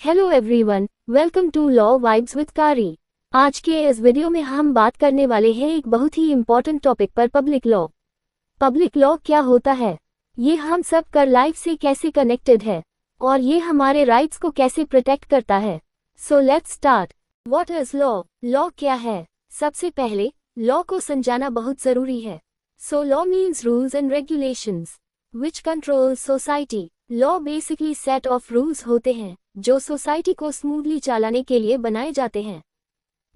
Hello everyone, welcome to law vibes with कारी। आज के इस वीडियो में हम बात करने वाले हैं एक बहुत ही इम्पोर्टेंट टॉपिक पर, पब्लिक लॉ। पब्लिक लॉ क्या होता है, ये हम सब कर लाइफ से कैसे कनेक्टेड है और ये हमारे राइट्स को कैसे प्रोटेक्ट करता है। So let's start. What is law? Law क्या है? सबसे पहले लॉ को समझाना बहुत जरूरी है। So law means rules and regulations which control society. Law basically set of rules होते हैं जो सोसाइटी को स्मूथली चलाने के लिए बनाए जाते हैं।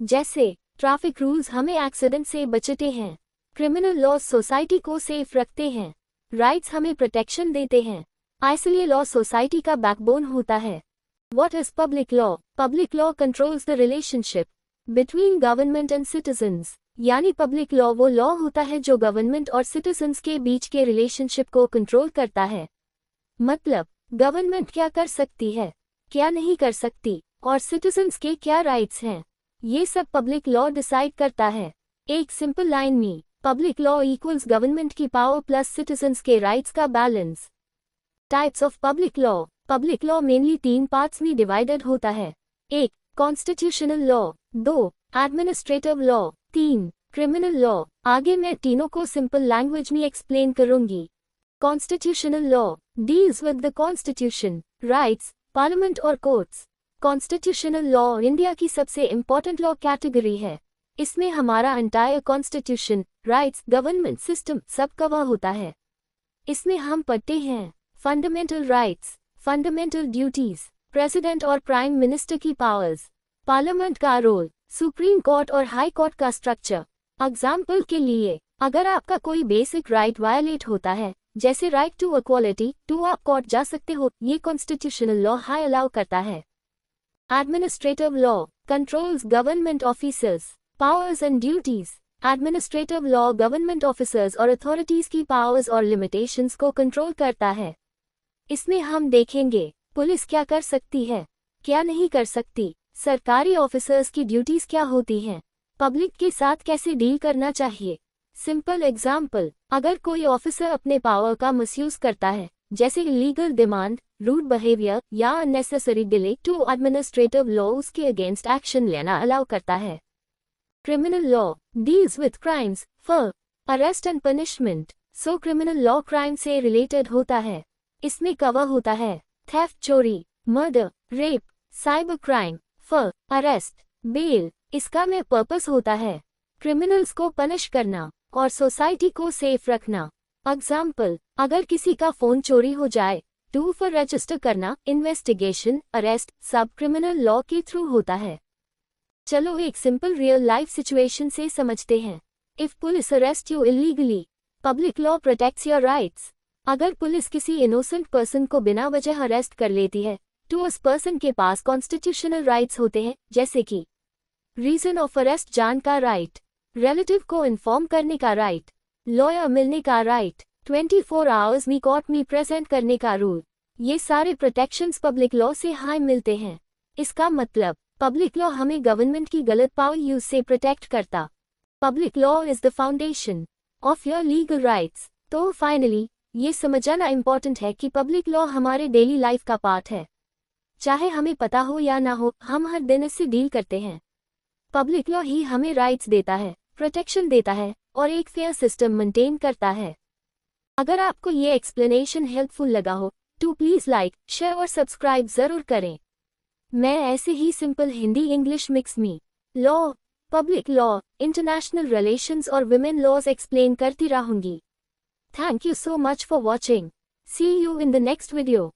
जैसे ट्रैफिक रूल्स हमें एक्सीडेंट से बचाते हैं, क्रिमिनल लॉज सोसाइटी को सेफ रखते हैं, राइट्स हमें प्रोटेक्शन देते हैं। इसलिए लॉ सोसाइटी का बैकबोन होता है। What is public law? Public law controls the relationship between government and citizens. यानी पब्लिक लॉ वो लॉ होता है जो गवर्नमेंट और सिटीजन्स के बीच के रिलेशनशिप को कंट्रोल करता है। मतलब गवर्नमेंट क्या कर सकती है, क्या नहीं कर सकती, और सिटीजन्स के क्या राइट्स हैं, ये सब पब्लिक लॉ डिसाइड करता है। एक सिंपल लाइन में पब्लिक लॉ इक्वल्स गवर्नमेंट की पावर प्लस सिटीजन्स के राइट्स का balance. Types of public law. Public law mainly 3 parts में डिवाइडेड होता है। 1 constitutional law, 2 administrative law, 3 criminal law. आगे मैं तीनों को सिंपल लैंग्वेज में एक्सप्लेन करूंगी। Constitutional law deals with the constitution, rights, parliament और कोर्ट्स। कॉन्स्टिट्यूशनल लॉ इंडिया की सबसे इम्पोर्टेंट लॉ कैटेगरी है। इसमें हमारा entire constitution, rights, government system सब कवर होता है। इसमें हम पढ़ते हैं fundamental rights, fundamental duties, president और प्राइम मिनिस्टर की पावर्स, पार्लियामेंट का रोल, सुप्रीम कोर्ट और हाई कोर्ट का स्ट्रक्चर। एग्जाम्पल के लिए अगर आपका कोई बेसिक राइट वायलेट होता है, जैसे राइट टू इक्वालिटी, तो आप कोर्ट जा सकते हो, ये कॉन्स्टिट्यूशनल लॉ हाई अलाउ करता है। Administrative law controls government officers, powers and duties. Administrative law government officers और अथॉरिटीज की पावर्स और लिमिटेशंस को कंट्रोल करता है। इसमें हम देखेंगे पुलिस क्या कर सकती है, क्या नहीं कर सकती, सरकारी ऑफिसर्स की ड्यूटीज क्या होती हैं, पब्लिक के साथ कैसे डील करना चाहिए। सिंपल एग्जाम्पल, अगर कोई ऑफिसर अपने पावर का मिसयूज करता है, जैसे इलीगल डिमांड, रूड बिहेवियर या unnecessary delay, to administrative law उसके अगेंस्ट एक्शन लेना अलाउ करता है। Criminal law deals with crimes for arrest and punishment. So criminal law crime से रिलेटेड होता है। इसमें कवर होता है थेफ्ट, चोरी, murder, rape, cyber crime, for arrest, bail. इसका में पर्पस होता है क्रिमिनल्स को पनिश करना और सोसाइटी को सेफ रखना। एग्जाम्पल, अगर किसी का फोन चोरी हो जाए तो फॉर रजिस्टर करना, इन्वेस्टिगेशन, अरेस्ट सब क्रिमिनल लॉ के थ्रू होता है। चलो एक सिंपल रियल लाइफ सिचुएशन से समझते हैं। If police arrest you illegally, public law protects your rights. अगर पुलिस किसी इनोसेंट पर्सन को बिना वजह अरेस्ट कर लेती है तो उस पर्सन के पास कॉन्स्टिट्यूशनल राइट्स होते हैं, जैसे कि रीजन ऑफ अरेस्ट, जान का राइट, रिलेटिव को इन्फॉर्म करने का राइट, लॉयर मिलने का राइट, 24 आवर्स में कोर्ट में प्रेजेंट करने का रूल। ये सारे प्रोटेक्शंस पब्लिक लॉ से हाई मिलते हैं। इसका मतलब पब्लिक लॉ हमें गवर्नमेंट की गलत पावर यूज से प्रोटेक्ट करता। Public law is the foundation of your legal rights. तो फाइनली ये समझना इम्पोर्टेंट है कि पब्लिक लॉ हमारे डेली लाइफ का पार्ट है। चाहे हमें पता हो या ना हो, हम हर दिन इससे डील करते हैं। पब्लिक लॉ ही हमें राइट्स देता है, प्रोटेक्शन देता है और एक फेयर सिस्टम मेंटेन करता है। अगर आपको ये एक्सप्लेनेशन हेल्पफुल लगा हो तो प्लीज लाइक, शेयर और सब्सक्राइब जरूर करें। मैं ऐसे ही सिंपल हिंदी इंग्लिश मिक्स में law, public law, international relations और विमेन लॉज एक्सप्लेन करती रहूंगी। Thank you so much for watching. See you in the next video.